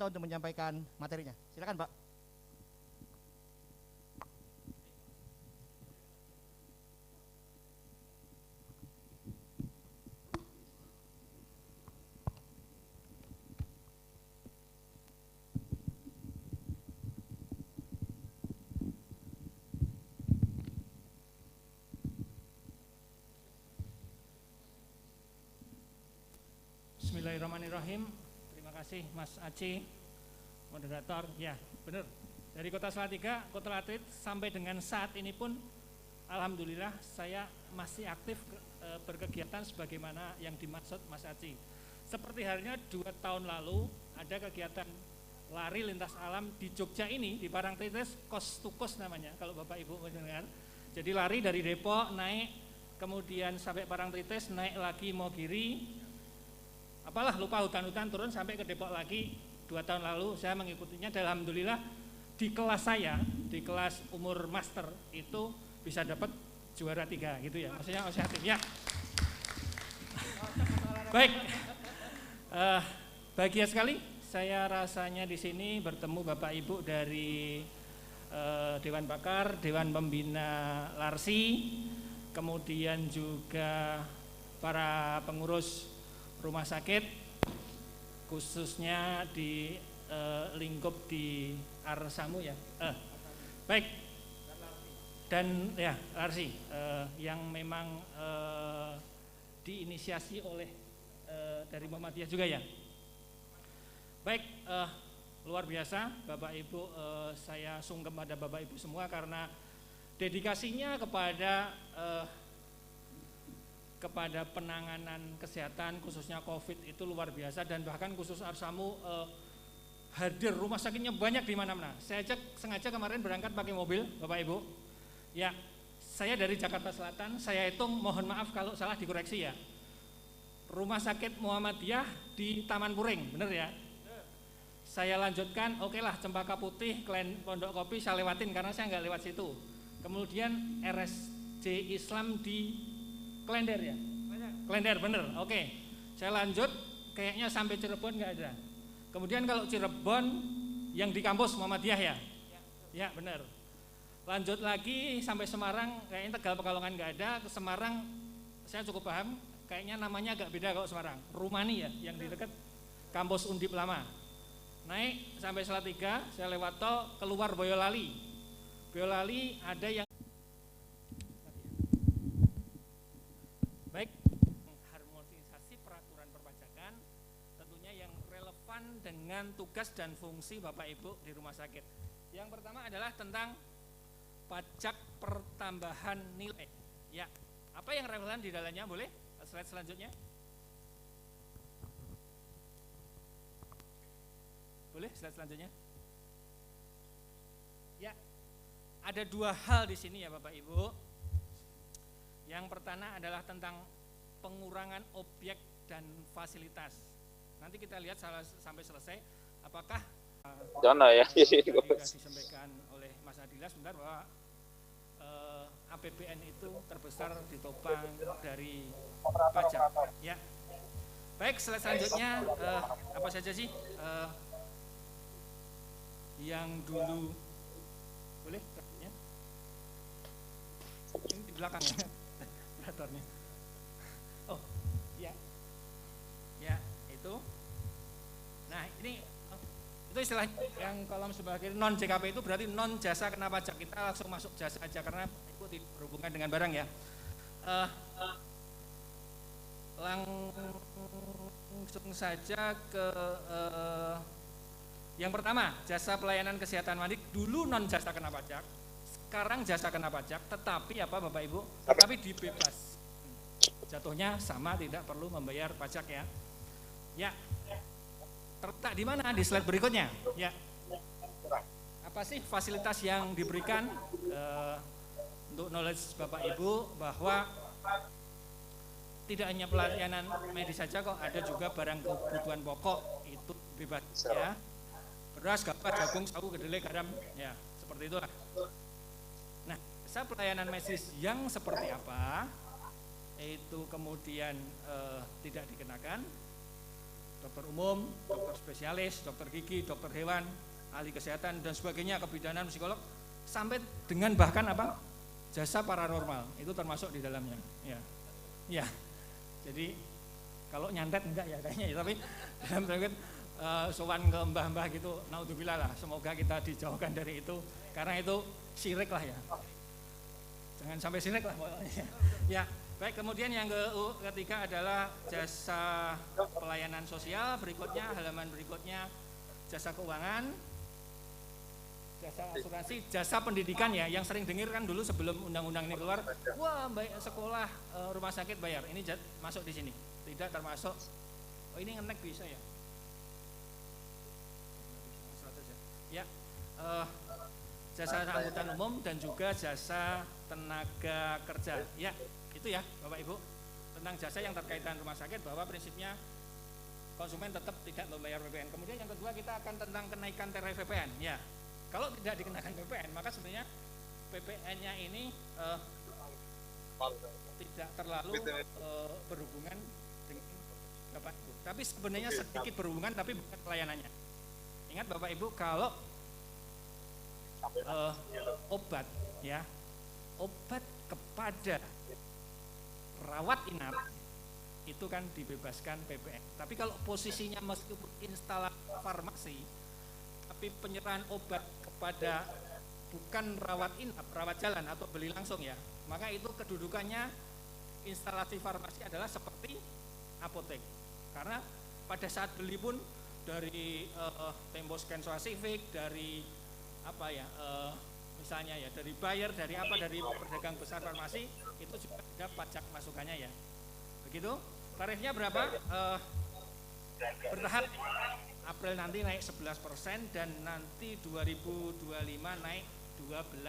untuk menyampaikan materinya. Silakan, Pak. Bismillahirrahmanirrahim. Terima kasih Mas Aceh, moderator. Ya, benar. Dari Kota Salatiga, Kota Atlet sampai dengan saat ini pun alhamdulillah saya masih aktif berkegiatan sebagaimana yang dimaksud Mas Aceh. Seperti halnya 2 tahun lalu ada kegiatan lari lintas alam di Jogja ini, di Parangtritis, Coast to Coast namanya, kalau Bapak Ibu mendengar. Jadi lari dari Depok naik, kemudian sampai Parangtritis, naik lagi Mogiri, apalah lupa hutan-hutan, turun sampai ke Depok lagi. 2 tahun lalu saya mengikutinya, dan alhamdulillah di kelas saya, di kelas umur master itu bisa dapat juara 3 gitu ya, maksudnya osiatif ya. Baik, bahagia sekali saya rasanya di sini bertemu Bapak Ibu dari Dewan Pakar, Dewan Pembina Larsi, kemudian juga para pengurus rumah sakit, khususnya di lingkup di Arsamu ya. Baik, dan ya Larsi yang memang diinisiasi oleh dari Muhammadiyah juga ya. Baik, luar biasa Bapak Ibu, saya sungkem pada Bapak Ibu semua karena dedikasinya kepada penanganan kesehatan khususnya COVID itu luar biasa, dan bahkan khusus Arsamu hadir, rumah sakitnya banyak di mana-mana. Saya sengaja kemarin berangkat pakai mobil Bapak Ibu. Ya, saya dari Jakarta Selatan, saya hitung, mohon maaf kalau salah dikoreksi ya. Rumah sakit Muhammadiyah di Taman Puring, bener ya? Saya lanjutkan, oke lah Cempaka Putih, Pondok Kopi saya lewatin karena saya nggak lewat situ. Kemudian RSJ Islam di Klender ya? Klender, bener, oke. Saya lanjut, kayaknya sampai Cirebon nggak ada. Kemudian kalau Cirebon yang di kampus Muhammadiyah ya? Ya bener. Lanjut lagi sampai Semarang, kayaknya Tegal Pekalongan nggak ada. Ke Semarang saya cukup paham, kayaknya namanya agak beda kalau Semarang. Rumani ya, yang di dekat kampus Undip lama. Naik sampai Salatiga, saya lewat tol, keluar Boyolali. Boyolali ada yang baik, mengharmonisasi peraturan perpajakan, tentunya yang relevan dengan tugas dan fungsi Bapak Ibu di rumah sakit. Yang pertama adalah tentang pajak pertambahan nilai. Ya, apa yang relevan di dalamnya? Boleh slide selanjutnya? Boleh slide selanjutnya? Ya, ada 2 hal di sini ya Bapak Ibu. Yang pertama adalah tentang pengurangan objek dan fasilitas. Nanti kita lihat sampai selesai apakah ya disampaikan oleh Mas Adila sebentar bahwa APBN itu terbesar ditopang dari pajak. Ya, baik, slide selanjutnya apa saja sih yang dulu boleh? Ya. Ini di belakang ya, operatornya. Oh, ya, ya itu. Nah ini itu istilah yang kolom sebelah kiri non JKP itu berarti non jasa kena pajak. Kita langsung masuk jasa aja karena itu berhubungan dengan barang ya. Langsung saja ke yang pertama, jasa pelayanan kesehatan mandik dulu non jasa kena pajak, sekarang jasa kena pajak, tetapi apa Bapak Ibu? Tetapi dibebas. Jatuhnya sama, tidak perlu membayar pajak ya. Ya. Terletak di mana? Di slide berikutnya. Ya. Apa sih fasilitas yang diberikan untuk knowledge Bapak Ibu bahwa tidak hanya pelayanan medis saja kok, ada juga barang kebutuhan pokok itu bebas ya. Beras, gabah, jagung, sagu, kedelai, garam, ya seperti itulah. Nah, jasa pelayanan medis yang seperti apa? Itu kemudian tidak dikenakan. dokter umum, dokter spesialis, dokter gigi, dokter hewan, ahli kesehatan dan sebagainya, kebidanan, psikolog, sampai dengan bahkan apa? Jasa paranormal itu termasuk di dalamnya. Ya. Ya. Jadi kalau nyantet enggak ya kayaknya ya, tapi dalam bentuk sowan ke mbah-mbah gitu, naudzubillah lah, semoga kita dijauhkan dari itu karena itu syirik lah ya. Jangan sampai syirik lah pokoknya. Ya, baik, kemudian yang ketiga adalah jasa pelayanan sosial, berikutnya halaman berikutnya jasa keuangan, jasa asuransi, jasa pendidikan ya, yang sering dengar kan dulu sebelum undang-undang ini keluar, wah sekolah, rumah sakit bayar, ini masuk di sini, tidak termasuk, oh ini ngenek bisa ya? Ya, jasa angkutan umum dan juga jasa tenaga kerja. Ya, itu ya Bapak Ibu, tentang jasa yang terkaitan rumah sakit bahwa prinsipnya konsumen tetap tidak membayar PPN. Kemudian yang kedua kita akan tentang kenaikan tarif PPN. Ya, kalau tidak dikenakan PPN maka sebenarnya PPN-nya ini tidak terlalu berhubungan dengan Bapak Ibu. Tapi sebenarnya sedikit berhubungan tapi bukan pelayanannya. Ingat Bapak Ibu kalau obat ya, obat kepada rawat inap itu kan dibebaskan PPN. Tapi kalau posisinya meskipun instalasi farmasi, tapi penyerahan obat kepada bukan rawat inap, rawat jalan atau beli langsung ya, maka itu kedudukannya instalasi farmasi adalah seperti apotek. Karena pada saat beli pun dari Tempo Scan Pacific, dari apa ya, misalnya ya dari buyer, dari apa, dari pedagang besar farmasi itu juga ada pajak masukannya ya. Begitu. Tarifnya berapa? Bertahap. April nanti naik 11% dan nanti 2025 naik 12%.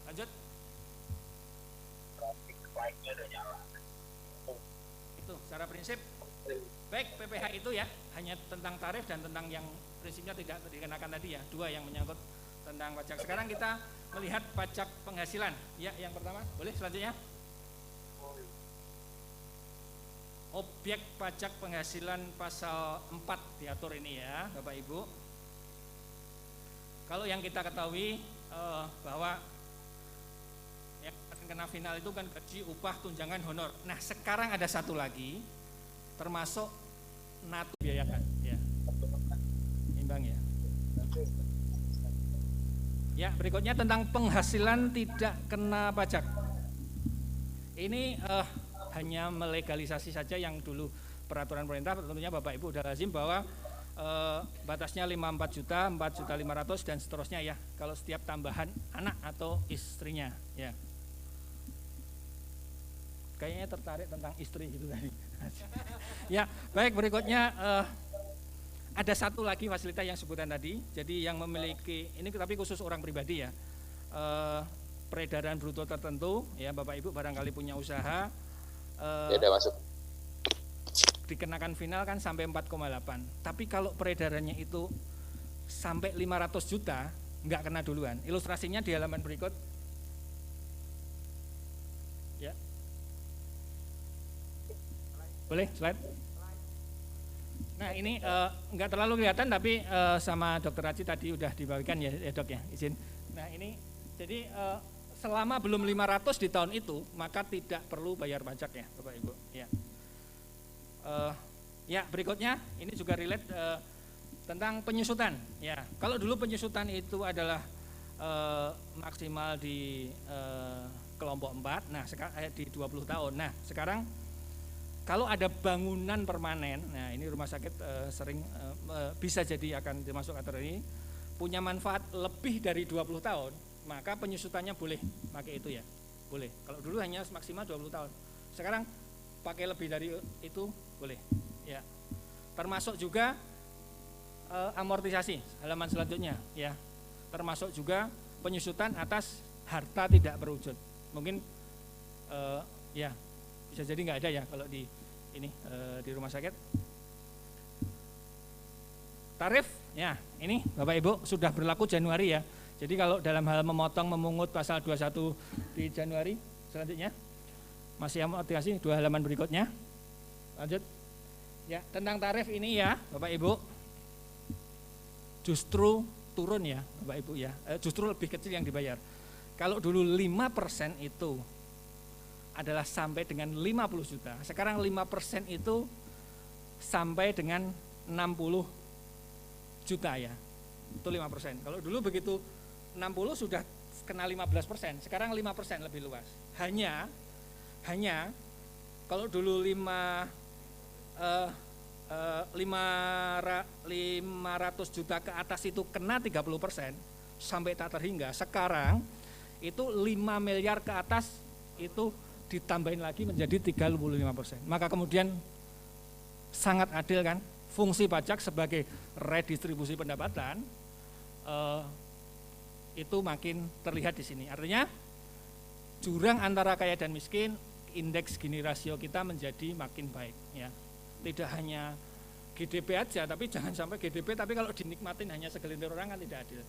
Lanjut. Itu secara prinsip. Baik, PPh itu ya hanya tentang tarif dan tentang yang prinsipnya tidak dikenakan tadi ya, dua yang menyangkut tentang pajak. Sekarang kita melihat pajak penghasilan. Ya, yang pertama, boleh selanjutnya. Objek pajak penghasilan pasal 4 diatur ini ya, Bapak Ibu. Kalau yang kita ketahui bahwa yang kena final itu kan gaji, upah, tunjangan, honor. Nah, sekarang ada satu lagi termasuk natu biayakan ya. Imbang ya. Ya, berikutnya tentang penghasilan tidak kena pajak. Ini hanya melegalisasi saja yang dulu peraturan pemerintah, tentunya Bapak Ibu udah lazim bahwa batasnya 54 juta, 4 juta 500 dan seterusnya ya, kalau setiap tambahan anak atau istrinya ya. Kayaknya tertarik tentang istri gitu tadi. Ya, baik, berikutnya ada satu lagi fasilitas yang sebutan tadi. Jadi yang memiliki, ini tapi khusus orang pribadi ya, peredaran bruto tertentu ya, Bapak Ibu barangkali punya usaha, ya udah masuk. Dikenakan final kan sampai 4,8. Tapi kalau peredarannya itu sampai 500 juta nggak kena duluan. Ilustrasinya di halaman berikut. Ya. Boleh slide. Nah ini nggak terlalu kelihatan tapi sama Dokter Aci tadi udah dibagikan ya, Dok ya, izin. Nah ini jadi selama belum 500 di tahun itu maka tidak perlu bayar pajak ya Bapak Ibu ya. Ya berikutnya ini juga relate tentang penyusutan ya. Kalau dulu penyusutan itu adalah maksimal di kelompok 4, nah sekarang di 20 tahun. Nah sekarang kalau ada bangunan permanen, nah ini rumah sakit sering bisa jadi akan dimasuk kategori ini, punya manfaat lebih dari 20 tahun, maka penyusutannya boleh pakai itu ya, boleh. Kalau dulu hanya maksimal 20 tahun, sekarang pakai lebih dari itu boleh. Ya, termasuk juga amortisasi halaman selanjutnya, ya, termasuk juga penyusutan atas harta tidak berwujud. Mungkin ya. Bisa jadi nggak ada ya kalau di ini di rumah sakit. Tarif ya ini Bapak Ibu sudah berlaku Januari ya. Jadi kalau dalam hal memotong memungut pasal 21 di Januari selanjutnya masih amortisasi 2 halaman berikutnya. Lanjut. Ya, tentang tarif ini ya, Bapak Ibu, justru turun ya, Bapak Ibu ya, justru lebih kecil yang dibayar. Kalau dulu 5% itu adalah sampai dengan 50 juta, sekarang 5% itu sampai dengan 60 juta ya, itu 5%. Kalau dulu begitu 60 sudah kena 15%, sekarang 5% lebih luas. Hanya kalau dulu 500 juta ke atas itu kena 30% sampai tak terhingga. Sekarang itu 5 miliar ke atas itu ditambahin lagi menjadi 35%. Maka kemudian sangat adil kan, fungsi pajak sebagai redistribusi pendapatan itu makin terlihat di sini. Artinya jurang antara kaya dan miskin, indeks Gini rasio kita menjadi makin baik ya. Tidak hanya GDP aja, tapi jangan sampai GDP tapi kalau dinikmatin hanya segelintir orang kan tidak adil.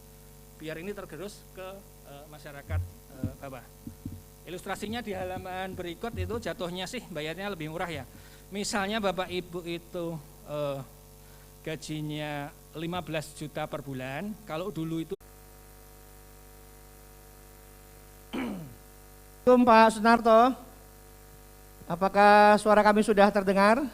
Biar ini tergerus ke masyarakat bawah. Ilustrasinya di halaman berikut itu jatuhnya sih bayarnya lebih murah ya. Misalnya Bapak Ibu itu gajinya 15 juta per bulan, kalau dulu itu Pak Sunarto, apakah suara kami sudah terdengar?